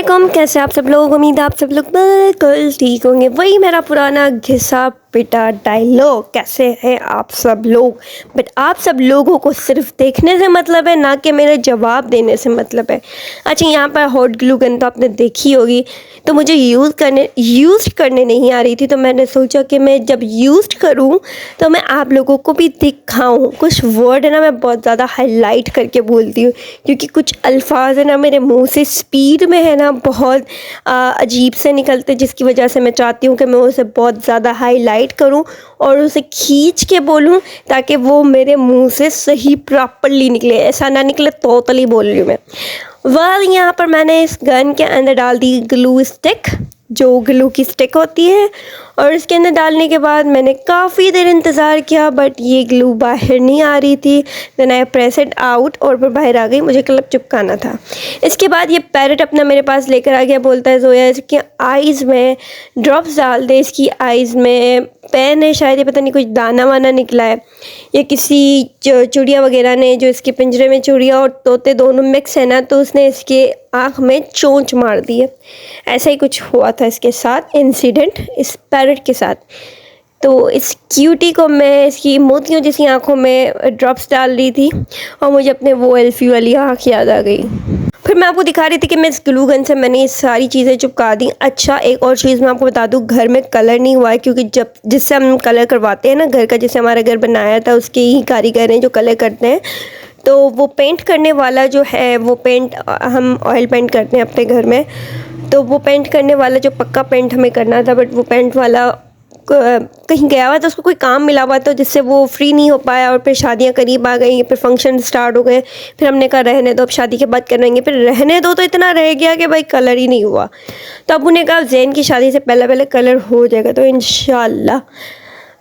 अस्सलाम, कैसे आप सब लोग। उम्मीद है आप सब लोग बिल्कुल ठीक होंगे। वही मेरा पुराना घिसा पिटा डायलॉग, कैसे हैं आप सब लोग। बट आप सब लोगों को सिर्फ देखने से मतलब है, ना कि मेरे जवाब देने से मतलब है। अच्छा, यहाँ पर हॉट ग्लू गन तो आपने देखी होगी, तो मुझे यूज़ करने नहीं आ रही थी, तो मैंने सोचा कि मैं जब यूज़ करूँ तो मैं आप लोगों को भी दिखाऊँ। कुछ वर्ड है ना, मैं बहुत ज़्यादा हाईलाइट करके बोलती हूँ, क्योंकि कुछ अल्फाज है ना मेरे मुंह से स्पीड में है ना बहुत अजीब से निकलते, जिसकी वजह से मैं चाहती हूँ कि मैं उसे बहुत ज़्यादा हाईलाइट करूँ और उसे खींच के बोलूँ, ताकि वो मेरे मुंह से सही प्रॉपरली निकले, ऐसा ना निकले तोतली बोल रही हूँ मैं। यहाँ पर मैंने इस गन के अंदर डाल दी ग्लू स्टिक, जो ग्लू की स्टिक होती है, और इसके अंदर डालने के बाद मैंने काफ़ी देर इंतज़ार किया, बट ये ग्लू बाहर नहीं आ रही थी। Then I press it out और फिर बाहर आ गई। मुझे क्लब चिपकाना था। इसके बाद ये पैरट अपना मेरे पास लेकर आ गया, बोलता है जोया इसकी आइज़ में ड्रॉप्स डाल दे, इसकी आइज़ में पेन है शायद, ये पता नहीं कुछ दाना वाना निकला है, ये किसी चिड़िया वगैरह ने, जो इसके पिंजरे में चिड़िया और तोते दोनों मिक्स है ना, तो उसने इसके आँख में चोंच मार दी है। ऐसा ही कुछ हुआ था इसके साथ इंसिडेंट, इस पैरट के साथ। तो इस क्यूटी को मैं इसकी मोतियों जैसी आँखों में ड्रॉप्स डाल रही थी, और मुझे अपने वो एल्फी वाली आँख याद आ गई। फिर मैं आपको दिखा रही थी कि मैं इस ग्लू गन से मैंने ये सारी चीज़ें चिपका दी। अच्छा, एक और चीज़ मैं आपको बता दूं, घर में कलर नहीं हुआ है, क्योंकि जब जिससे हम कलर करवाते हैं ना घर का, जिससे हमारा घर बनाया था, उसके ही कारीगर हैं जो कलर करते हैं। तो वो पेंट करने वाला जो है, वो पेंट हम ऑयल पेंट करते हैं अपने घर में, तो वो पेंट करने वाला जो पक्का पेंट हमें करना था, बट वो पेंट वाला कहीं गया हुआ था, उसको कोई काम मिला हुआ था जिससे वो फ्री नहीं हो पाया, और फिर शादियां करीब आ गई, फिर फंक्शन स्टार्ट हो गए। फिर हमने कहा रहने दो, अब शादी के बाद करेंगे। फिर रहने दो तो इतना रह गया कि भाई कलर ही नहीं हुआ। तो अब उन्हें कहा जैन की शादी से पहले पहले कलर हो जाएगा, तो इंशाल्लाह,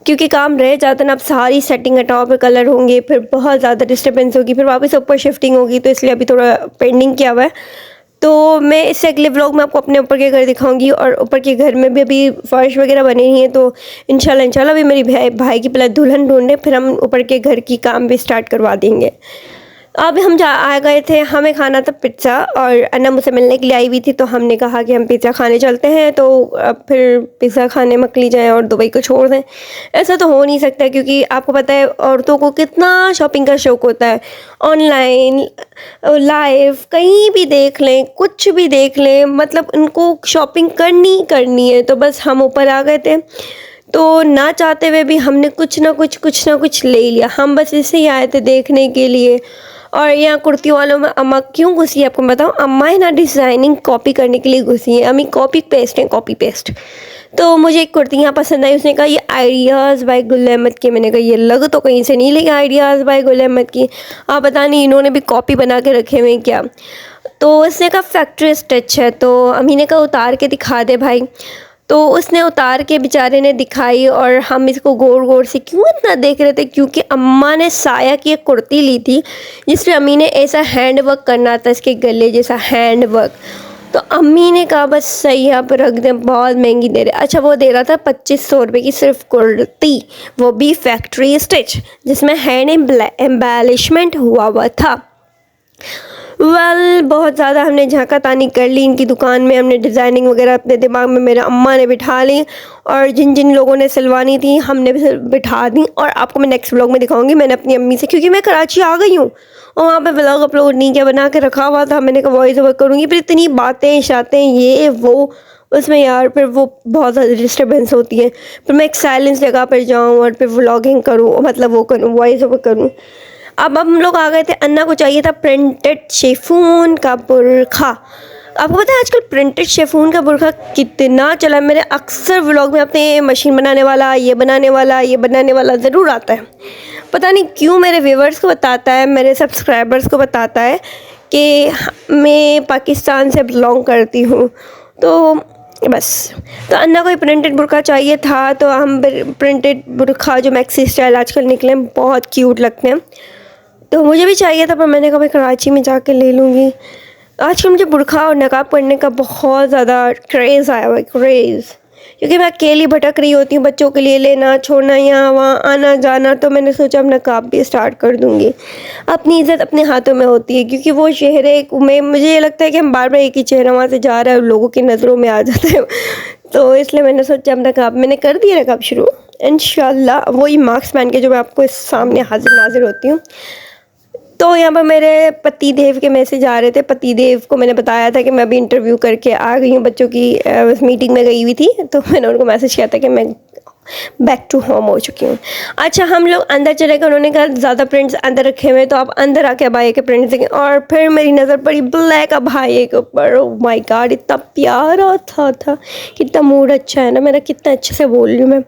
क्योंकि काम रह जाता ना, अब सारी सेटिंग हटाओ फिर कलर होंगे, फिर बहुत ज़्यादा डिस्टर्बेंस होगी, फिर वापस ऊपर शिफ्टिंग होगी, तो इसलिए अभी थोड़ा पेंडिंग किया हुआ है। तो मैं इससे अगले व्लॉग में आपको अपने ऊपर के घर दिखाऊंगी, और ऊपर के घर में भी अभी फर्श वगैरह बने ही हैं, तो इंशाल्लाह भी मेरी भाई की पहले दुल्हन ढूंढे, फिर हम ऊपर के घर की काम भी स्टार्ट करवा देंगे। अब हम आ गए थे, हमें खाना था पिज़्ज़ा, और अन्ना मुझसे मिलने के लिए आई हुई थी, तो हमने कहा कि हम पिज़्ज़ा खाने चलते हैं। तो अब फिर पिज़्ज़ा खाने मकली जाएँ और दुबई को छोड़ दें, ऐसा तो हो नहीं सकता, क्योंकि आपको पता है औरतों को कितना शॉपिंग का शौक़ होता है। ऑनलाइन, लाइव, कहीं भी देख लें, कुछ भी देख लें, मतलब उनको शॉपिंग करनी है। तो बस हम ऊपर आ गए थे, तो ना चाहते हुए भी हमने कुछ ना कुछ ले लिया। हम बस इससे ही आए थे देखने के लिए। और यहाँ कुर्ती वालों में अम्मा क्यों घुसी है आपको बताऊँ, अम्मा है ना डिज़ाइनिंग कॉपी करने के लिए घुसी है। अम्मी कॉपी पेस्ट। तो मुझे एक कुर्ती यहाँ पसंद आई, उसने कहा ये आइडियाज़ बाय गुल अहमद की। मैंने कहा ये लग तो कहीं से नहीं, लेकिन आइडियाज़ बाय गुल अहमद की, आप पता नहीं इन्होंने भी कॉपी बना के रखे हुए हैं क्या। तो उसने कहा फैक्ट्री स्टिच है, तो अम्मी ने कहा उतार के दिखा दे भाई। तो उसने उतार के बेचारे ने दिखाई, और हम इसको गौर गौर से क्यों इतना देख रहे थे, क्योंकि अम्मा ने साया की एक कुर्ती ली थी, जिसमें अम्मी ने ऐसा हैंड वर्क करना था, इसके गले जैसा हैंड वर्क। तो अम्मी ने कहा बस सही है, आप रख दें, बहुत महंगी दे रहे। अच्छा, वो दे रहा था 2500 रुपये की सिर्फ कुर्ती, वो भी फैक्ट्री स्टिच, जिसमें हैंड एम्बेलिशमेंट हुआ था। बहुत ज़्यादा हमने झांका तानी कर ली इनकी दुकान में, हमने डिज़ाइनिंग वगैरह अपने दिमाग में मेरे अम्मा ने बिठा ली, और जिन जिन लोगों ने सिलवानी थी हमने भी बिठा दी। और आपको मैं नेक्स्ट व्लॉग में दिखाऊंगी मैंने अपनी अम्मी से, क्योंकि मैं कराची आ गई हूँ और वहाँ पे व्लॉग अपलोड नहीं किया, बना के रखा हुआ था। मैंने कहा वॉइस ओवर करूँगी, फिर इतनी बातें शातें ये वो, उसमें यार फिर वो बहुत ज़्यादा डिस्टर्बेंस होती है। फिर मैं एक साइलेंस जगह पर जाऊँ और फिर व्लॉगिंग करूँ, मतलब वो करूँ, वॉइस ओवर करूँ। अब हम लोग आ गए थे, अन्ना को चाहिए था प्रिंटेड शिफॉन का बुरखा। आपको पता है आजकल प्रिंटेड शिफॉन का बुरखा कितना चला है। मेरे अक्सर व्लॉग में अपने मशीन बनाने वाला, ये बनाने वाला ज़रूर आता है। पता नहीं क्यों मेरे व्यूवर्स को बताता है, मेरे सब्सक्राइबर्स को बताता है कि मैं पाकिस्तान से बिलोंग करती हूँ। तो बस, तो अन्ना को प्रिंटेड बुरखा चाहिए था, तो हम प्रिंटेड बुरखा जो मैक्सी स्टाइल आजकल निकले बहुत क्यूट लगते हैं, तो मुझे भी चाहिए था, पर मैंने कहा मैं कराची में जाके ले लूँगी। आजकल मुझे बुरखा और नकाब पहनने का बहुत ज़्यादा क्रेज़ आया हुआ है, क्रेज़। क्योंकि मैं अकेली भटक रही होती हूँ बच्चों के लिए लेना छोड़ना यहाँ वहाँ आना जाना। तो मैंने सोचा अपना काम भी स्टार्ट कर दूँगी। अपनी इज़्ज़त अपने हाथों में होती है, क्योंकि वो चेहरे में मुझे ये लगता है कि हम बार बार एक ही चेहरा वहाँ से जा रहा है और लोगों की नज़रों में आ जाता है। तो इसलिए मैंने सोचा अपना काम मैंने कर दिया ना काम शुरू, इंशाल्लाह वही मार्क्स पहन के जो मैं आपको इस सामने हाजिर नाजिर होती हूँ। तो यहाँ पर मेरे पति देव के मैसेज आ रहे थे। पति देव को मैंने बताया था कि मैं अभी इंटरव्यू करके आ गई हूँ, बच्चों की मीटिंग में गई हुई थी। तो मैंने उनको मैसेज किया था कि मैं बैक टू होम हो चुकी हूँ। अच्छा, हम लोग अंदर चले गए। उन्होंने कहा ज़्यादा प्रिंट्स अंदर रखे हुए, तो आप अंदर आके अबाया के प्रिंट्स देखें। और फिर मेरी नज़र पड़ी ब्लैक अबाया के ऊपर। ओह माय गॉड, इतना प्यारा था कितना मूड अच्छा है ना मेरा, कितना अच्छे से बोल रही हूँ मैं।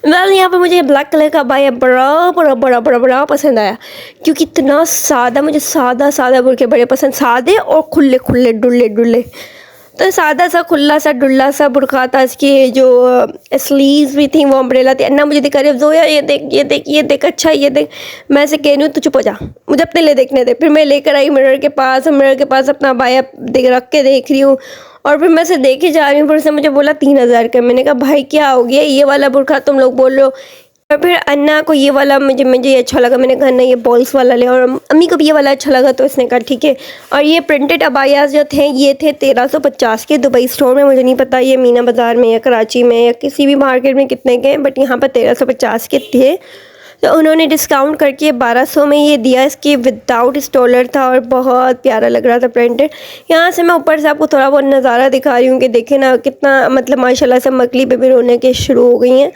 वेल यहाँ पर मुझे ब्लैक कलर का अबाया बड़ा बड़ा बड़ा बड़ा बड़ा पसंद आया, क्योंकि इतना सादा, मुझे सादा सादा बुर्के बड़े पसंद, सादे और खुले खुले डुल्ले डुल्ले। तो सादा सा खुला सा डुल्ला सा बुर्का था। इसकी जो स्लीव्स भी थी वो अम्ब्रेला थी। अन्ना मुझे दिखा रही जोया ये देख ये देख ये देख, अच्छा ये देख। मैं से कह रही हूँ तो चुप हो जा, मुझे अपने लिए देखने दे। फिर मैं लेकर आई मिरर के पास, मिरर के पास अपना अबाया रख के देख रही हूँ। और फिर मैं से देखे जा रही हूँ। फिर उसने मुझे बोला 3,000 का। मैंने कहा भाई क्या हो गया, ये वाला बुर्का तुम लोग बोल रहे हो। और फिर अन्ना को ये वाला मुझे अच्छा लगा। मैंने कहा नहीं ये बॉल्स वाला ले। और अम्मी को भी ये वाला अच्छा लगा, तो इसने कहा ठीक है। और ये प्रिंटेड अबायास जो थे ये थे 1350 के दुबई स्टोर में। मुझे नहीं पता ये मीना बाज़ार में या कराची में या किसी भी मार्केट में कितने के, बट यहाँ पर 1350 के थे। तो उन्होंने डिस्काउंट करके 1200 में ये दिया। इसके विदाउट स्टॉलर था और बहुत प्यारा लग रहा था प्रिंटेड। यहाँ से मैं ऊपर से आपको थोड़ा बहुत नज़ारा दिखा रही हूँ कि देखें ना कितना, मतलब माशाल्लाह से मकली बेबी रोने के शुरू हो गई हैं।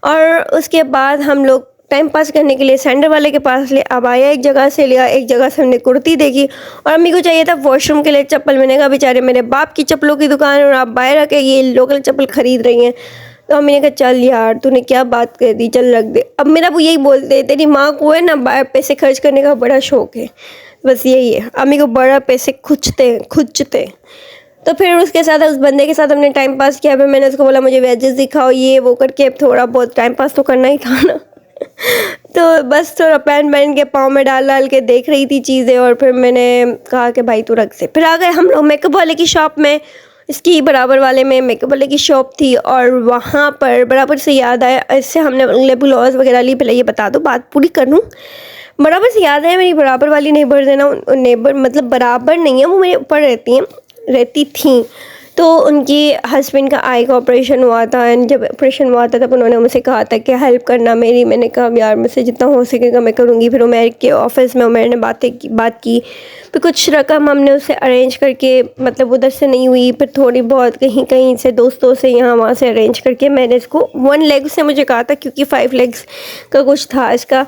और उसके बाद हम लोग टाइम पास करने के लिए सैंडल वाले के पास ले। अबाया एक जगह से लिया, एक जगह से हमने कुर्ती देखी। और अम्मी को चाहिए था वॉशरूम के लिए चप्पल। मैंने कहा बेचारे मेरे बाप की चप्पलों की दुकान है और आप बाहर आके ये लोकल चप्पल ख़रीद रही हैं। तो अम्मी ने कहा चल यार तूने क्या बात कर दी, चल रख दे। अब मेरा वो यही बोलते हैं तेरी माँ को है ना बाहर पैसे खर्च करने का बड़ा शौक है, बस यही है। अम्मी को बड़ा पैसे खुचते। तो फिर उसके साथ, उस बंदे के साथ हमने टाइम पास किया। फिर मैंने उसको बोला मुझे वेजेस दिखाओ, ये वो करके थोड़ा बहुत टाइम पास तो करना ही था ना। तो बस थोड़ा पहन के पाँव में डाल के देख रही थी चीज़ें। और फिर मैंने कहा कि भाई तू रख दे। फिर आ गए हम लोग मेकअप वाले की शॉप में। इसकी बराबर वाले में मेकअप वाले की शॉप थी। और वहाँ पर बराबर से याद आया, इससे हमने लिप ग्लॉस वगैरह ली। पहले ये बता दो, बात पूरी कर लूँ। बराबर से याद है मेरी बराबर वाली नेबर है ना, नेबर मतलब बराबर नहीं है, वो मेरे ऊपर रहती थी। तो उनकी हस्बैंड का आई का ऑपरेशन हुआ था। एंड जब ऑपरेशन हुआ था तब उन्होंने मुझसे कहा था कि हेल्प करना मेरी। मैंने कहा यार मुझसे जितना हो सकेगा मैं करूँगी। फिर उमेर के ऑफिस में उमेर ने बात की। फिर कुछ रकम हमने उससे अरेंज करके, मतलब उधर से नहीं हुई, फिर थोड़ी बहुत कहीं से दोस्तों से यहाँ वहाँ से अरेंज करके मैंने इसको 1 लेग से मुझे कहा था, क्योंकि 5 लेग्स का कुछ था इसका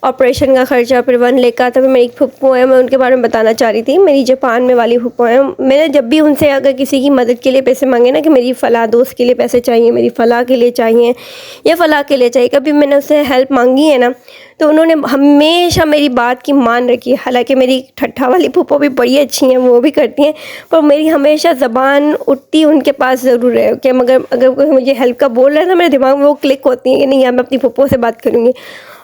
ऑपरेशन का खर्चा। फिर 1 लेग का था। फिर मेरी फुप्पो है, मैं उनके बारे में बताना चाह रही थी। मेरी जापान में वाली फुप्पो है। मैंने जब भी उनसे अगर किसी की मदद के लिए पैसे मांगे ना कि मेरी फ़लाँ दोस्त के लिए पैसे चाहिए, मेरी फ़लाँ के लिए चाहिए या फ़लाँ के लिए चाहिए, कभी मैंने उससे हेल्प मांगी है ना, तो उन्होंने हमेशा मेरी बात की मान रखी है। हालांकि मेरी ठट्ठा वाली फुप्पो भी बड़ी अच्छी हैं, वो भी करती हैं, पर मेरी हमेशा ज़बान उठती उनके पास ज़रूर है कि अगर कोई मुझे हेल्प का बोल रहा है तो मेरे दिमाग में वो क्लिक होती है कि नहीं यार मैं अपनी फुप्पो से बात करूँगी।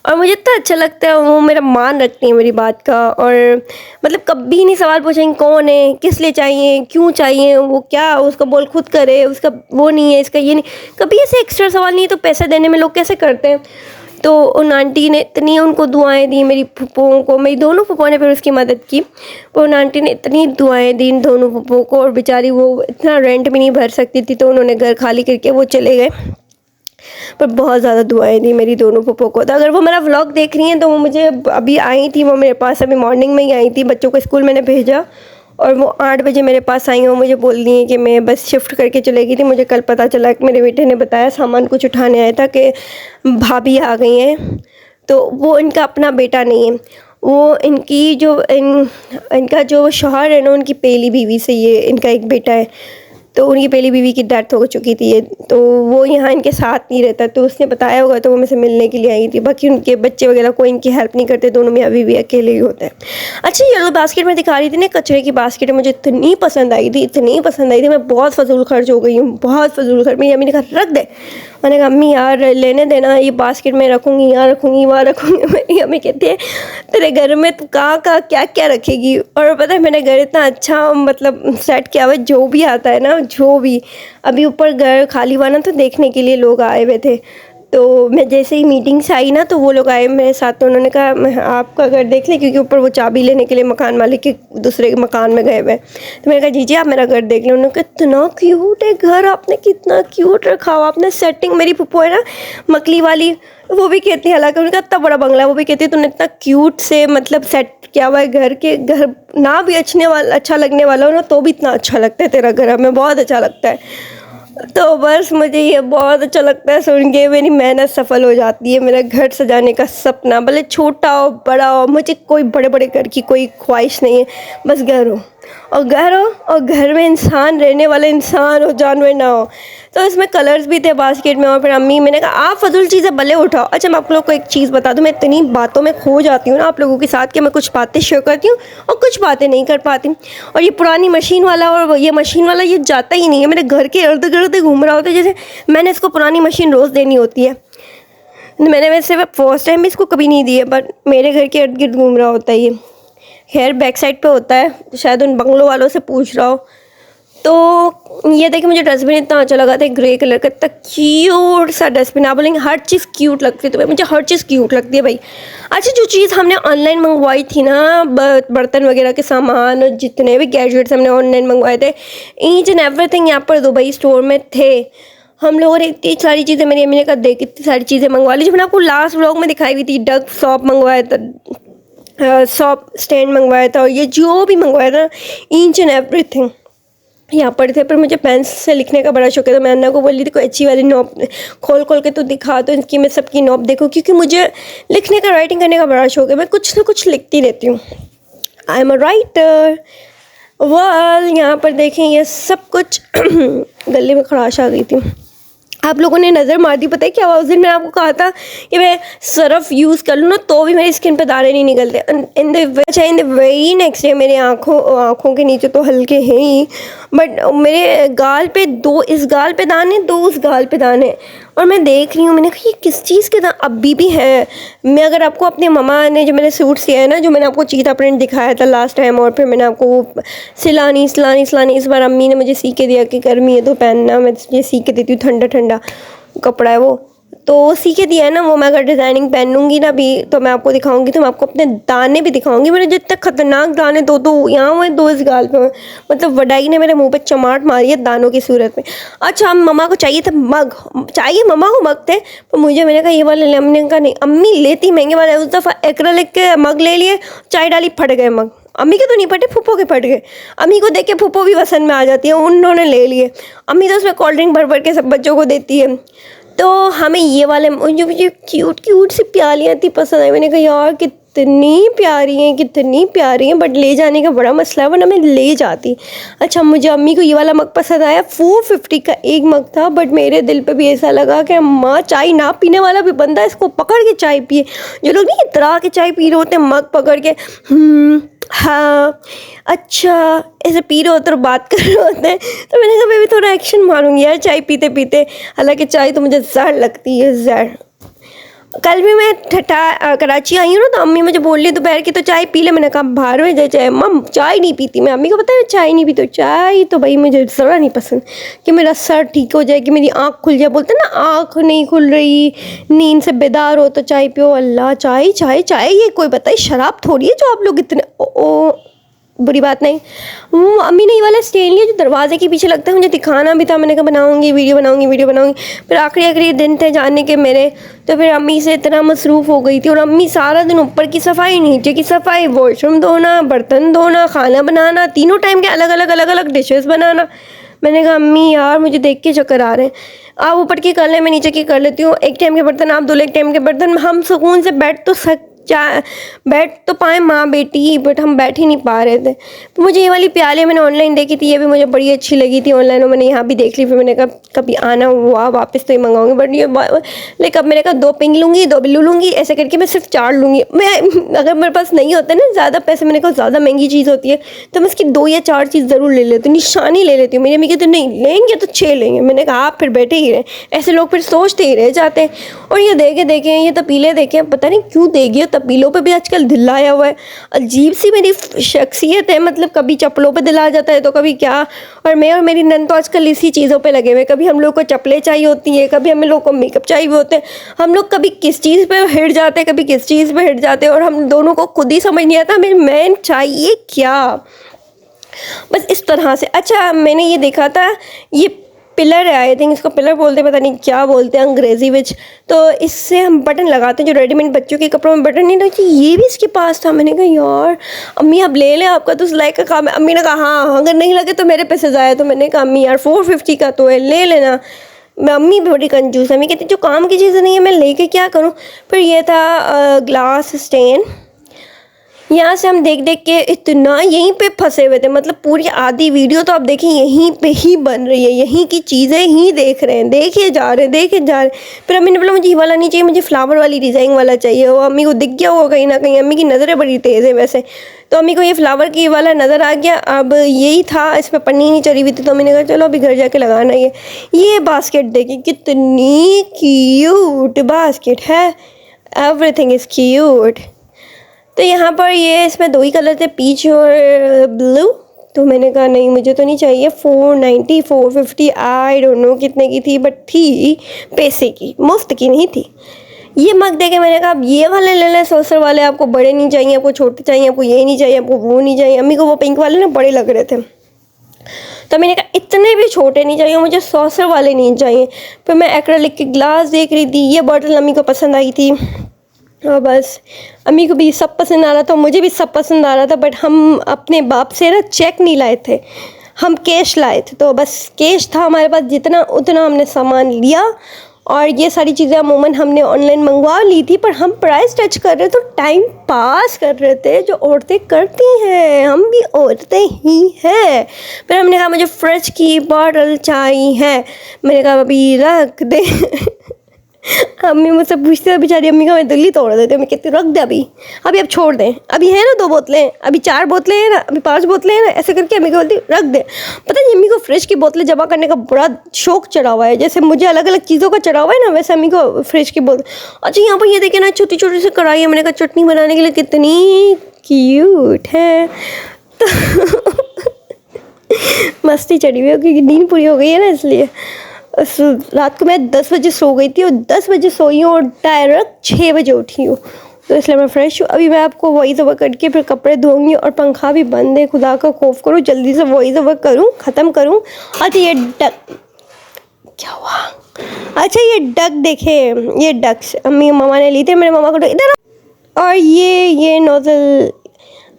और मुझे इतना अच्छा लगता है, वो मेरा मान रखती है मेरी बात का। और मतलब कभी नहीं सवाल पूछेंगे कौन है, किस लिए चाहिए, क्यों चाहिए, वो क्या उसका बोल खुद करे, उसका वो नहीं है, इसका ये नहीं, कभी ऐसे एक्स्ट्रा सवाल नहीं है। तो पैसे देने में लोग कैसे करते हैं। तो उन आंटी ने इतनी उनको दुआएं दी मेरी फुप्पों को। मेरी दोनों फुप्पों ने फिर उसकी मदद की। वो उन आंटी ने इतनी दुआएं दी इन दोनों फुप्पों को। और बेचारी वो इतना रेंट भी नहीं भर सकती थी, तो उन्होंने घर खाली करके वो चले गए। पर बहुत ज़्यादा दुआएं दी मेरी दोनों फुप्पों को। तो अगर वो मेरा व्लॉग देख रही हैं तो वो मुझे अभी आई थी, वो मेरे पास अभी मॉर्निंग में ही आई थी। बच्चों को स्कूल मैंने भेजा और वो 8 बजे मेरे पास आई। वो मुझे बोल रही हैं कि मैं बस शिफ्ट करके चले गई थी। मुझे कल पता चला कि मेरे बेटे ने बताया सामान कुछ उठाने आया था कि भाभी आ गई हैं। तो वो इनका अपना बेटा नहीं है, वो इनका जो शौहर है ना, उनकी पहली बीवी से ये इनका एक बेटा है। तो उनकी पहली बीवी की डेथ हो चुकी थी, तो वो यहाँ इनके साथ नहीं रहता। तो उसने बताया होगा, तो वो मुझसे मिलने के लिए आई थी। बाकी उनके बच्चे वगैरह कोई इनकी हेल्प नहीं करते, दोनों मियाँ बीवी अकेले ही होते हैं। अच्छा, येलो बास्केट में दिखा रही थी ना, कचरे की बास्केट, मुझे इतनी पसंद आई थी, मैं बहुत फजूल खर्च हो गई हूँ, बहुत फजूल खर्च। मेरी अम्मी ने कहा रख दे, मैंने कहा अम्मी यार लेने देना, ये बास्केट में रखूँगी, यहाँ रखूँगी, वहाँ रखूँगी। मेरी अम्मी कहती है तेरे घर में तू कहाँ कहाँ क्या क्या रखेगी। और पता है मैंने घर इतना अच्छा मतलब सेट किया हुआ है, जो भी आता है ना, जो भी अभी ऊपर घर खाली हुआ ना तो देखने के लिए लोग आए हुए थे। तो मैं जैसे ही मीटिंग से आई ना तो वो लोग आए मेरे साथ, तो उन्होंने कहा मैं आपका घर देख लें, क्योंकि ऊपर वो चाबी लेने के लिए मकान मालिक के दूसरे मकान में गए हुए। तो मैंने कहा जी जी आप मेरा घर देख लें। उन्होंने कहा इतना क्यूट है घर, आपने कितना क्यूट रखा हुआ, आपने सेटिंग। मेरी पुप्पो है ना मकली वाली, वो भी कहती है, हालांकि उनका इतना बड़ा बंगला है, वो भी कहती है तूने इतना क्यूट से मतलब सेट किया हुआ है घर के, घर ना भी अच्छा लगने वाला हो ना तो भी इतना अच्छा लगता है तेरा घर, हमें बहुत अच्छा लगता है। तो बस मुझे ये बहुत अच्छा लगता है सुन के, मेरी मेहनत सफल हो जाती है। मेरा घर सजाने का सपना भले छोटा हो बड़ा हो, मुझे कोई बड़े बड़े घर की कोई ख्वाहिश नहीं है, बस घर हो और घर हो और घर में इंसान रहने वाला इंसान हो, जानवर ना हो। तो इसमें कलर्स भी थे बास्केट में। और फिर अम्मी मैंने कहा आप फजूल चीज़ें भले उठाओ। अच्छा मैं आप लोग को एक चीज़ बता दूं, मैं इतनी बातों में खो जाती हूँ ना आप लोगों के साथ कि मैं कुछ बातें शेयर करती हूँ और कुछ बातें नहीं कर पाती। और ये पुरानी मशीन वाला और ये मशीन वाला ये जाता ही नहीं है, मेरे घर के इर्द गिर्द घूम रहा होता है, जैसे मैंने इसको पुरानी मशीन रोज़ देनी होती है। मैंने वैसे फर्स्ट टाइम भी इसको कभी नहीं दी है, बट मेरे घर के इर्द गिर्द घूम रहा होता है ये। खैर बैक साइड पे होता है, तो शायद उन बंगलों वालों से पूछ रहा हो। तो ये देखिए मुझे डस्टबिन इतना अच्छा लगा था, ग्रे कलर का, इतना क्यूट सा डस्टबिन। आप बोलेंगे हर चीज़ क्यूट लगती है, तो भाई मुझे हर चीज़ क्यूट लगती है भाई। अच्छा जो चीज़ हमने ऑनलाइन मंगवाई थी ना, बर्तन वगैरह के सामान और जितने भी गैजेट्स हमने ऑनलाइन मंगवाए थे, ईच एंड एवरीथिंग यहाँ पर दुबई स्टोर में थे। हम लोगों ने इतनी सारी चीज़ें, मेरी अम्मी ने कहा देख इतनी सारी चीज़ें मंगवा ली, जो मैंने आपको लास्ट व्लॉग में दिखाई हुई थी। डग सॉप मंगवाया था, सॉप स्टैंड मंगवाया था, और ये जो भी मंगवाया था ईच एंड एवरीथिंग यहाँ पर थे। पर मुझे पेन से लिखने का बड़ा शौक है, तो मैं अन्ना को बोली थी कोई अच्छी वाली नोट खोल खोल के तो दिखा दो इनकी, मैं सबकी नोट देखूँ, क्योंकि मुझे लिखने का, राइटिंग करने का बड़ा शौक है। मैं कुछ ना कुछ लिखती रहती हूँ, आई एम अ राइटर। वाल यहाँ पर देखें ये सब कुछ गले में खराश आ गई थी। आप लोगों ने नज़र मार दी, पता है क्या हुआ उस दिन मैंने आपको कहा था कि मैं सर्फ यूज़ कर लूँ ना तो भी मेरी स्किन पे दाने नहीं निकलते। In the very next day मेरे आँखों के नीचे तो हल्के हैं ही, बट मेरे गाल पे दो, इस गाल पे दाने, दो उस गाल पे दाने। और मैं देख रही हूँ, मैंने कहा ये किस चीज़ के दाने अभी भी हैं। मैं अगर आपको अपने ममा ने जो मैंने सूट सिया है ना, जो मैंने आपको चीता प्रिंट दिखाया था लास्ट टाइम, और फिर मैंने आपको वो सिलानी इस बार अम्मी ने मुझे सी के दिया कि गर्मी है तो पहनना, मैं ये सी के देती हूँ, ठंडा ठंडा कपड़ा है वो, तो सी के दिया है ना वो। मैं अगर डिज़ाइनिंग पहनूंगी ना भी तो मैं आपको दिखाऊंगी, तो मैं आपको अपने दाने भी दिखाऊंगी। मेरे जितने खतरनाक दाने, दो यहाँ हुए, दो इस गाल पे, मतलब वडाई ने मेरे मुंह पे चमाट मारी है दानों की सूरत में। अच्छा मम्मा को चाहिए था मग, चाहिए मम्मा को मग थे, पर मुझे, मैंने कहा ये वाले ले, हमने कहा नहीं अम्मी लेती महंगे वाले। उस दफ़ा एक्रेलिक के मग ले लिए, चाय डाली, फट गए मग। अम्मी के तो नहीं फटे, फूफो के फट गए। अम्मी को देख के फूफो भी वसन में आ जाती है, उन्होंने ले लिए। अम्मी तो उसमें कोल्ड ड्रिंक भर भर के सब बच्चों को देती है। तो हमें ये वाले जो मुझे क्यूट क्यूट सी प्यालियाँ थी पसंद आई। मैंने कहा यार कितनी प्यारी हैं, बट ले जाने का बड़ा मसला है, वरना मैं ले जाती। अच्छा मुझे अम्मी को ये वाला मग पसंद आया, 450 का एक मग था, बट मेरे दिल पे भी ऐसा लगा कि माँ चाय ना पीने वाला भी बंदा इसको पकड़ के चाय पिए। जो लोग नहीं इतरा के चाय पी रहे होते हैं मग पकड़ के, हाँ अच्छा ऐसे पी रहे होते और बात कर रहे होते हैं, तो मैंने कहा मैं भी थोड़ा एक्शन मारूंगी यार चाय पीते पीते। हालांकि चाय तो मुझे जहर लगती है, जहर। कल भी मैं कराची आई हूँ ना, तो अम्मी मुझे बोल रही दोपहर की तो चाय पी ले। मैंने कहा बाहर में जाए चाय, मम चाय नहीं पीती मैं। अम्मी को पता है चाय नहीं पीती, चाय तो भाई मुझे ज़रा नहीं पसंद कि मेरा सर ठीक हो जाए, कि मेरी आँख खुल जाए। बोलते ना आँख नहीं खुल रही, नींद से बेदार हो तो चाय पियो। अल्लाह चाय चाय चाय, ये कोई बताइए शराब थोड़ी है जो आप लोग इतने ओ बुरी बात नहीं। अम्मी ने ये वाला स्टैंड लिया जो दरवाजे के पीछे लगता है, मुझे दिखाना भी था। मैंने कहा बनाऊंगी वीडियो बनाऊंगी। फिर आखिरी दिन थे जाने के मेरे, तो फिर अम्मी से इतना मसरूफ़ हो गई थी। और अम्मी सारा दिन ऊपर की सफाई, नीचे की सफाई, वॉशरूम धोना, बर्तन धोना, खाना बनाना, तीनों टाइम के अलग अलग डिशेस बनाना। मैंने कहा अम्मी यार मुझे देख के चक्कर आ रहे हैं, आप ऊपर की कर लें, मैं नीचे की कर लेती हूँ। एक टाइम के बर्तन आप धो लें, एक टाइम के बर्तन हम सुकून से बैठ तो बैठ तो पाएँ माँ बेटी, बट हम बैठ ही नहीं पा रहे थे। तो मुझे ये वाली प्याली मैंने ऑनलाइन देखी थी, ये भी मुझे बड़ी अच्छी लगी थी ऑनलाइन, और मैंने यहाँ भी देख ली। फिर मैंने कहा कभी आना हुआ वापस तो ही मंगाऊंगी, बट ये लाइक अब मैंने कहा 2 पिंक लूँगी, 2 ब्लू लूँगी, ऐसे करके मैं सिर्फ 4 लूँगी। मैं अगर मेरे पास नहीं होते ना ज़्यादा पैसे, मैंने कहा ज़्यादा महंगी चीज़ होती है, तो मैं इसकी 2 या 4 चीज़ ज़रूर ले लेती हूँ, निशानी ले लेती हूँ। मेरी अम्मी कहती नहीं लेंगे तो 6 लेंगे। मैंने कहा आप फिर बैठे ही रहे, ऐसे लोग फिर सोचते ही रह जाते हैं। और ये देखे ये तपीले देखे, पता नहीं क्यों देगी, तपीलों पे भी आजकल दिल आया हुआ है। अजीब सी मेरी शख्सियत है, मतलब कभी चप्पलों पे दिल आ जाता है तो कभी क्या। और मैं और मेरी नंद तो आजकल इसी चीज़ों पे लगे हुए, कभी हम लोग को चप्पलें चाहिए होती हैं, कभी हम लोग को मेकअप चाहिए होते हैं। हम लोग कभी किस चीज़ पे हिट जाते हैं, कभी किस चीज़ पे हिट जाते हैं, और हम दोनों को खुद ही समझ नहीं आता हमें मैन चाहिए क्या। बस इस तरह से। अच्छा मैंने ये देखा था, ये पिलर है, आई थिंक इसको पिलर बोलते हैं, पता नहीं क्या बोलते हैं अंग्रेज़ी में। तो इससे हम बटन लगाते हैं, जो रेडीमेड बच्चों के कपड़ों में बटन नहीं रहती, ये भी इसके पास था। मैंने कहा यार अम्मी आप ले लें, आपका तो सिलाई का काम है। अम्मी ने कहा हाँ अगर नहीं लगे तो मेरे पैसे ज़ाया। तो मैंने कहा अम्मी यार 450 का तो है, ले लेना। मैं अम्मी भी बड़ी कंजूस है, अम्मी कहती जो काम की चीज़ें नहीं है मैं लेके क्या करूँ। फिर ये था ग्लास स्टेन, यहाँ से हम देख देख के इतना यहीं पे फंसे हुए थे, मतलब पूरी आधी वीडियो तो आप देखें यहीं पे ही बन रही है, यहीं की चीज़ें ही देख रहे हैं, देखे जा रहे हैं। फिर अम्मी ने बोला मुझे ये वाला नहीं चाहिए, मुझे फ्लावर वाली डिज़ाइन वाला चाहिए। वो अम्मी को दिख गया होगा कहीं ना कहीं, अम्मी की नज़रें बड़ी तेज़ है वैसे, तो अम्मी को ये फ्लावर की वाला नज़र आ गया। अब यही था, इस पर पन्नी नहीं चढ़ी हुई थी, तो अम्मी ने कहा चलो अभी घर जाके लगाना। ये बास्केट देखिए कितनी क्यूट बास्केट है, एवरीथिंग इज़ क्यूट। तो यहाँ पर ये इसमें 2 ही कलर थे, पीच और ब्लू। तो मैंने कहा नहीं मुझे तो नहीं चाहिए। 490 450 आई डोंट नो कितने की थी, बट थी पैसे की, मुफ्त की नहीं थी। ये मग देखे मैंने कहा अब ये वाले ले लें, सॉसर वाले। आपको बड़े नहीं चाहिए, आपको छोटे चाहिए, आपको ये नहीं चाहिए, आपको वो नहीं चाहिए। अम्मी को वो पिंक वाले ना बड़े लग रहे थे, तो मैंने कहा इतने भी छोटे नहीं चाहिए मुझे, सॉसर वाले नहीं चाहिए। फिर मैं एक्रेलिक के ग्लास देख रही थी, ये बॉटल अम्मी को पसंद आई थी, और बस अम्मी को भी सब पसंद आ रहा था, मुझे भी सब पसंद आ रहा था। बट हम अपने बाप से ना चेक नहीं लाए थे, हम कैश लाए थे। तो बस कैश था हमारे पास, जितना उतना हमने सामान लिया। और ये सारी चीज़ें अमूमन हमने ऑनलाइन मंगवा ली थी, पर हम प्राइस टच कर रहे तो टाइम पास कर रहे थे, जो औरतें करती हैं, हम भी औरतें ही हैं। फिर हमने कहा मुझे फ्रिज की बॉटल चाहिए, मैंने कहा अभी रख दे। अम्मी मुझसे पूछते हैं, बेचारी अम्मी का मैं दिल ही तोड़ देते, मैं कहती रख दे अभी अब छोड़ दें, अभी है ना 2 बोतलें, अभी 4 बोतलें हैं ना, अभी 5 बोतलें हैं ना, ऐसे करके अम्मी को बोलती रख दे। पता नहीं अम्मी को फ्रिज की बोतलें जमा करने का बड़ा शौक चढ़ा हुआ है, जैसे मुझे अलग अलग चीज़ों का चढ़ा हुआ है ना, वैसे अम्मी को फ्रिज की बोतल। अच्छा यहाँ पर ये देखे ना छोटी छोटी सी कढ़ाई है, मैंने कहा चटनी बनाने के लिए कितनी क्यूट है। तो मस्ती चढ़ी हुई है क्योंकि नींद पूरी हो गई है ना, इसलिए। रात को मैं 10 बजे सो गई थी, और 10 बजे सोई हूँ और डायरेक्ट 6 बजे उठी हूँ, तो इसलिए मैं फ्रेश हूँ। अभी मैं आपको वॉइस ओवर करके फिर कपड़े धोऊंगी, और पंखा भी बंद है, खुदा का खौफ करूँ जल्दी से वॉइस ओवर करूँ, ख़त्म करूँ। अच्छा ये डक क्या हुआ, अच्छा ये डक देखे, ये डक्स अम्मी मामा ने ली थे, मेरे मामा को इधर। और ये नोज़ल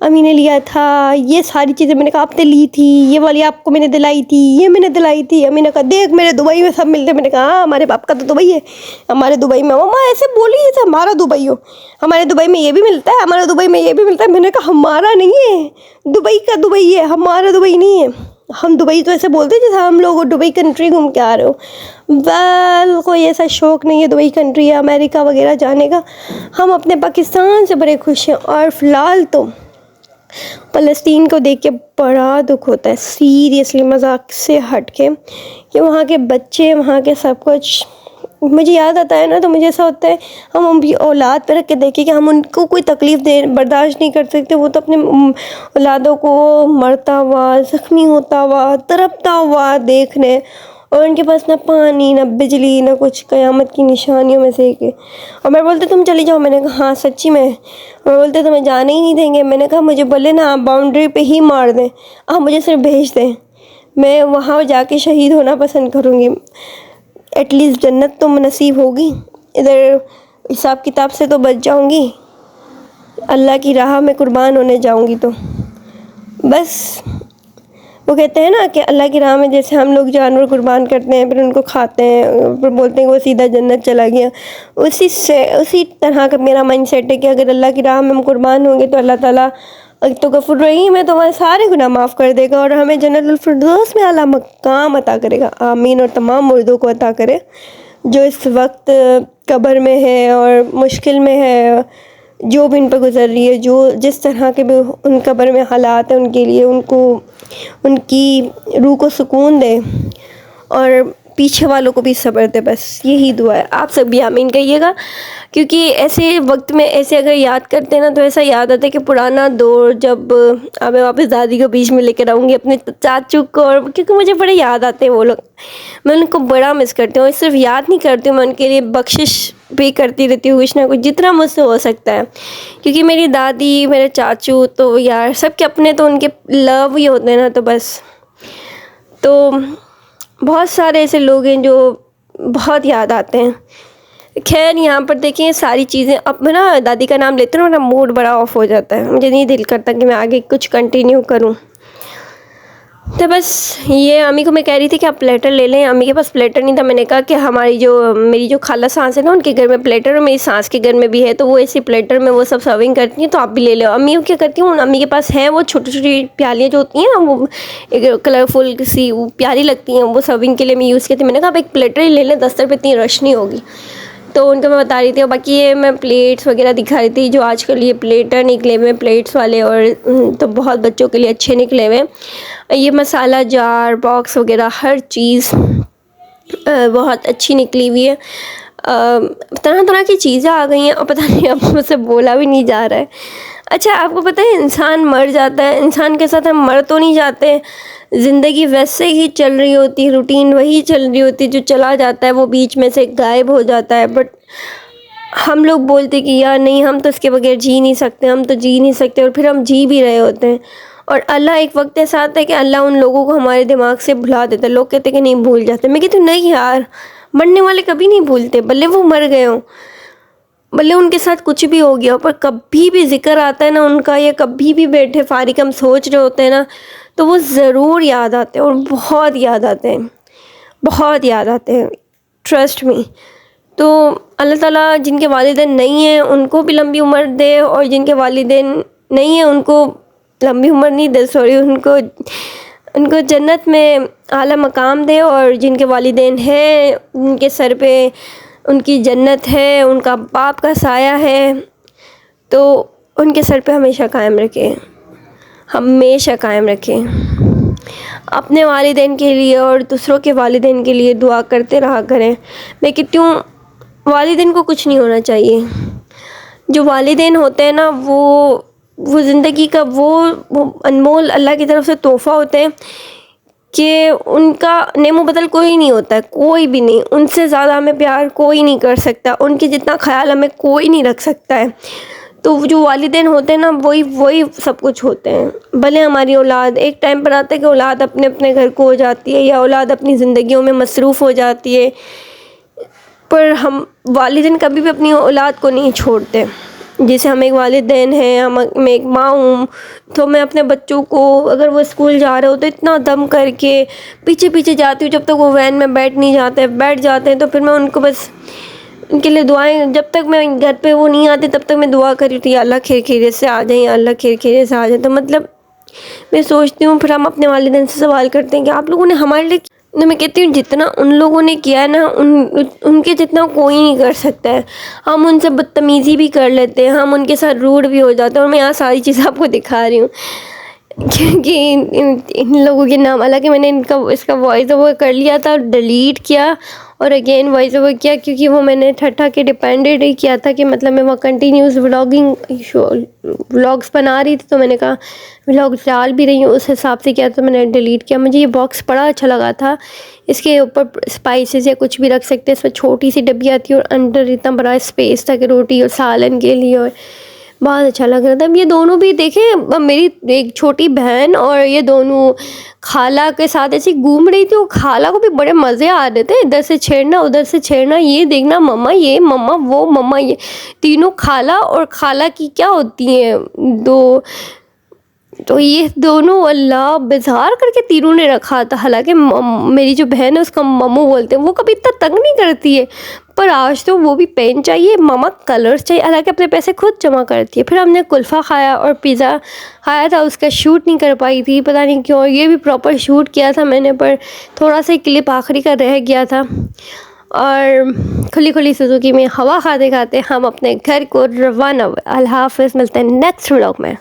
अम्मी ने लिया था, ये सारी चीज़ें मैंने कहा आपने ली थी, ये वाली आपको मैंने दिलाई थी, ये मैंने दिलाई थी। अम्मी ने कहा देख मेरे दुबई में सब मिलते। मैंने कहा हाँ हमारे बाप का तो दुबई है, हमारे दुबई में। मम्मा ऐसे बोली जैसे हमारा दुबई हो, हमारे दुबई में ये भी मिलता है, हमारे दुबई में ये भी मिलता है। मैंने कहा हमारा नहीं है, दुबई का दुबई है, हमारा दुबई नहीं है। हम दुबई तो ऐसे बोलते हैं जैसे हम लोग दुबई कंट्री घूम के आ रहे हो। वेल कोई ऐसा शौक़ नहीं है दुबई कंट्री या अमेरिका वगैरह जाने का, हम अपने पाकिस्तान से बड़े खुश हैं। और फ़िलहाल तो फ़लस्तीन को देख के बड़ा दुख होता है, सीरियसली, मजाक से हट के, कि वहाँ के बच्चे, वहाँ के सब कुछ मुझे याद आता है ना, तो मुझे ऐसा होता है हम उनकी औलाद पर रख के देखें कि हम उनको कोई तकलीफ़ दे बर्दाश्त नहीं कर सकते। वो तो अपने औलादों को मरता हुआ, ज़ख्मी होता हुआ, तड़पता हुआ देखने, और उनके पास ना पानी, ना बिजली, ना कुछ, क़यामत की निशानियों में से एक है। और मैं बोलते तुम चली जाओ, मैंने कहा हाँ सच्ची में। और बोलते तुम्हें जाने ही नहीं देंगे। मैंने कहा मुझे बोले ना आप बाउंड्री पे ही मार दें, आप मुझे सिर्फ भेज दें, मैं वहाँ जाके शहीद होना पसंद करूँगी, एटलीस्ट जन्नत तो नसीब होगी, इधर हिसाब किताब से तो बच जाऊँगी, अल्लाह की राह में कुर्बान होने जाऊँगी। तो बस वो कहते हैं ना कि अल्लाह की राह में जैसे हम लोग जानवर कुर्बान करते हैं, फिर उनको खाते हैं, फिर बोलते हैं कि वो सीधा जन्नत चला गया, उसी तरह का मेरा माइंड सेट है कि अगर अल्लाह की राह में हम कुर्बान होंगे तो अल्लाह ताला तो गफूर रहीम है, तो हमारे सारे गुनाह माफ़ कर देगा और हमें जन्नतुल फिरदौस में आला मकाम अता करेगा। आमीन। और तमाम मुर्दों को अता करे जो इस वक्त कब्र में है और मुश्किल में है, जो भी इन पर गुज़र रही है, जो जिस तरह के भी उन कब्र में हालात हैं, उनके लिए उनको उनकी रूह को सुकून दे और पीछे वालों को भी सब्र दे। बस यही दुआ है। आप सब भी आमीन कहिएगा, क्योंकि ऐसे वक्त में ऐसे अगर याद करते हैं ना तो ऐसा याद आता है कि पुराना दौर, जब अब मैं वापस दादी को बीच में लेकर आऊँगी, अपने चाचू को, और क्योंकि मुझे बड़े याद आते हैं वो लोग, मैं उनको बड़ा मिस करती हूँ। और सिर्फ याद नहीं करती हूँ, मैं उनके लिए बख्शिश भी करती रहती हूँ कुछ ना कुछ, जितना मुझसे हो सकता है, क्योंकि मेरी दादी, मेरे चाचू तो यार सबके अपने तो उनके लव ही होते हैं ना, तो बस तो बहुत सारे ऐसे लोग हैं जो बहुत याद आते हैं। खैर यहाँ पर देखिए सारी चीज़ें, अब मैं ना दादी का नाम लेती हूँ ना, मेरा मूड बड़ा ऑफ हो जाता है, मुझे नहीं दिल करता कि मैं आगे कुछ कंटिन्यू करूँ। तो बस ये अम्मी को मैं कह रही थी कि आप प्लेटर ले लें। अम्मी के पास प्लेटर नहीं था। मैंने कहा कि मेरी जो खाला सास है ना, उनके घर में प्लेटर और मेरी सास के घर में भी है, तो वो ऐसी प्लेटर में वो सब सर्विंग करती हैं, तो आप भी ले लो। अम्मी क्या करती हूँ, अम्मी के पास है वो छोटी छोटी प्यालियाँ जो होती हैं ना, वो एक कलरफुल सी वो प्याली लगती हैं, वो सर्विंग के लिए मैं यूज़ करती। मैंने कहा आप एक प्लेटर ही ले लें, 10 रुपये इतनी रश नहीं होगी। तो उनको मैं बता रही थी। और बाकी ये मैं प्लेट्स वगैरह दिखा रही थी, जो आजकल ये प्लेटर निकले हुए प्लेट्स वाले, और तो बहुत बच्चों के लिए अच्छे निकले हुए। ये मसाला जार बॉक्स वगैरह हर चीज़ बहुत अच्छी निकली हुई है। तरह तरह की चीज़ें आ गई हैं और पता नहीं अब मुझसे बोला भी नहीं जा रहा है। अच्छा, आपको पता है इंसान मर जाता है, इंसान के साथ हम मर तो नहीं जाते, ज़िंदगी वैसे ही चल रही होती है, रूटीन वही चल रही होती है, जो चला जाता है वो बीच में से गायब हो जाता है। बट हम लोग बोलते कि यार नहीं, हम तो इसके बगैर जी नहीं सकते, हम तो जी नहीं सकते, और फिर हम जी भी रहे होते हैं। और अल्लाह एक वक्त ऐसा आता है कि अल्लाह उन लोगों को हमारे दिमाग से भुला देता है। लोग कहते हैं कि नहीं भूल जाते, मैं कहती हूँ नहीं यार, मरने वाले कभी नहीं भूलते, भले वो मर गए हों, भले उनके साथ कुछ भी हो गया हो, पर कभी भी जिक्र आता है ना उनका, या कभी भी बैठे फारिग हम सोच रहे होते हैं ना, तो वो ज़रूर याद आते हैं, और बहुत याद आते हैं, बहुत याद आते हैं, ट्रस्ट मी। तो अल्लाह ताला जिनके वालिदैन नहीं हैं उनको भी लंबी उम्र दे, और जिनके वालिदैन नहीं हैं उनको लंबी उम्र नहीं दे, सॉरी, उनको जन्नत में आला मकाम दे, और जिनके वालिदैन हैं उनके सर पे उनकी जन्नत है, उनका बाप का साया है, तो उनके सर पे हमेशा कायम रखे, हमेशा कायम रखें। अपने वालिदैन के लिए और दूसरों के वालिदैन के लिए दुआ करते रहा करें। मैं कहती हूँ वालिदैन को कुछ नहीं होना चाहिए। जो वालिदैन होते हैं ना, वो ज़िंदगी का वो अनमोल अल्लाह की तरफ से तोहफ़ा होते हैं कि उनका नेमो बदल कोई नहीं होता है, कोई भी नहीं। उनसे ज़्यादा हमें प्यार कोई नहीं कर सकता, उनके जितना ख्याल हमें कोई नहीं रख सकता है। तो जो वालिदैन होते हैं ना, वही सब कुछ होते हैं। भले हमारी औलाद, एक टाइम पर आता है कि औलाद अपने अपने घर को हो जाती है, या औलाद अपनी ज़िंदगियों में मसरूफ़ हो जाती है, पर हम वालिदैन कभी भी अपनी औलाद को नहीं छोड़ते। जैसे हम एक वालिदैन हैं, मैं एक माँ हूँ, तो मैं अपने बच्चों को, अगर वो स्कूल जा रहे हो तो इतना दम करके पीछे पीछे जाती हूँ, जब तक वो वैन में बैठ जाते हैं तो फिर मैं उनको बस उनके लिए दुआएं, जब तक मैं घर पे वो नहीं आते तब तक मैं दुआ कर रही थी, अल्लाह खैर खैरियत से आ जाएं, अल्लाह खैर खैरियत से आ जाए। तो मतलब मैं सोचती हूँ, फिर हम अपने वालिदैन से सवाल करते हैं कि आप लोगों ने हमारे लिए, तो मैं कहती हूँ जितना उन लोगों ने किया है ना, उनके जितना कोई नहीं कर सकता है। हम उनसे बदतमीज़ी भी कर लेते हैं, हम उनके साथ रूड भी हो जाते हैं, और मैं यहाँ सारी चीज़ें आपको दिखा रही हूँ क्योंकि इन लोगों के नाम, हालांकि मैंने इसका वॉइस ओवर कर लिया था, डिलीट किया और अगेन वॉइस ओवर किया, क्योंकि वो मैंने ठट्ठा के डिपेंडेड ही किया था कि मतलब मैं वहाँ कंटिन्यूस व्लॉग्स बना रही थी, तो मैंने कहा व्लॉग्स डाल भी रही हूँ, उस हिसाब से किया, तो मैंने डिलीट किया। मुझे ये बॉक्स बड़ा अच्छा लगा था, इसके ऊपर स्पाइसेस या कुछ भी रख सकते हैं, इसमें छोटी सी डब्बी आती है और अंदर इतना बड़ा स्पेस था कि रोटी और सालन के लिए, और बहुत अच्छा लग रहा था। अब ये दोनों भी देखें, मेरी एक छोटी बहन और ये दोनों खाला के साथ ऐसे घूम रही थी, और खाला को भी बड़े मज़े आ रहे थे, इधर से छेड़ना उधर से छेड़ना, ये देखना मम्मा ये, मम्मा वो, मम्मा ये। तीनों खाला, और खाला की क्या होती हैं, दो तो ये दोनों अल्लाह बेजार करके तीनों ने रखा था। हालांकि मेरी जो बहन है उसका मम्मू बोलते हैं, वो कभी इतना तंग नहीं करती है, पर आज तो वो भी पेन चाहिए, मामा कलर्स चाहिए। हालांकि अपने पैसे खुद जमा करती है। फिर हमने कुल्फ़ा खाया और पिज़्ज़ा खाया था, उसका शूट नहीं कर पाई थी, पता नहीं क्यों। ये भी प्रॉपर शूट किया था मैंने, पर थोड़ा सा क्लिप आखिरी का रह गया था। और खुली खुली सुजुकी में हवा खाते खाते हम अपने घर को रवाना हुए। अल्लाह हाफ़िज़, मिलते हैं नेक्स्ट व्लॉग में।